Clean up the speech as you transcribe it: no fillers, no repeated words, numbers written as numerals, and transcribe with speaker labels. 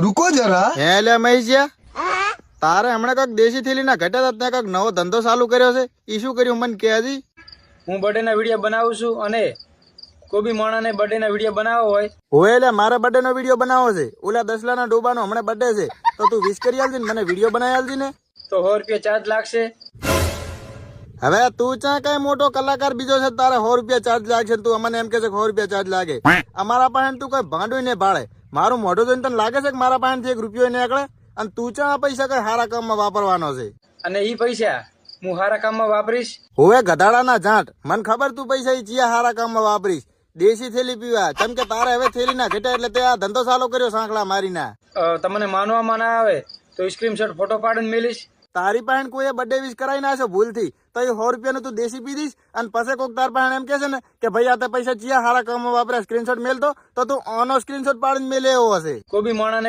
Speaker 1: रुको जरा।
Speaker 2: હે લે મહેશિયા, તારે હમણાં કાંક દેશી થેલીના ઘટે ત્યાં કાંક નવો ધંધો ચાલુ કર્યો છે. ઈ શું કર્યું મને કે હજી?
Speaker 3: હું બર્થડે ના વિડીયો બનાવું છું અને કોઈ બી માણસને બર્થડે ના વિડીયો બનાવવો હોય
Speaker 2: હોય એટલે મારે બર્થડે નો વિડીયો બનાવવો છે. ઓલા દસલાના ડોબાનો હમણાં બર્થડે છે, તો તું વિશ કરી આલજે ને મને વિડીયો બનાવી આલજે ને.
Speaker 3: તો 100 રૂપિયા ચાર્જ લાગશે.
Speaker 2: હવે તું ચા કઈ મોટો કલાકાર બીજો છે, તારે 100 રૂપિયા ચાર્જ લાગશે. તું અમને એમ કે છે 100 રૂપિયા ચાર્જ લાગે. અમારા પાસે તું કઈ ભાંડું ને ભાડે. મારું મોઢું જોઈને તને લાગે છે કે મારા પાસેથી 1 રૂપિયો નીકળે? અને તું ચા આ પૈસા કઈ સારા કામમાં વાપરવાનો છે?
Speaker 3: અને ઈ પૈસા હું સારા કામમાં વાપરીશ.
Speaker 2: હોવે ગધાડાના જાંટ, મને ખબર તું પૈસા ઈ ચિયા સારા કામમાં વાપરીશ. દેશી થેલી પીવા, ચમ કે તારે હવે થેલી ના ઘટે એટલે તે આ ધંધો ચાલુ કર્યો સાંકળા મારીના.
Speaker 3: તમને માનવામાં ના આવે તો સ્ક્રીનશોટ ફોટો પાડીને મેલીશ.
Speaker 2: તારી પાસે કોઈએ બર્થડે વિશ કરાવી નાખ્યો ભૂલથી, તો એ 100 રૂપિયાનું તું દેશી પી દઈશ. અને પછી કોઈક તાર પાસે એમ કે છે ને કે ભાઈ આ તે પૈસા ચિયા સારા કામમાં વાપર્યા, સ્ક્રીનશોટ મેલતો, તો તું ઓનો સ્ક્રીનશોટ પાડીને મેલે એવો હશે.
Speaker 3: કોઈ બી માણસને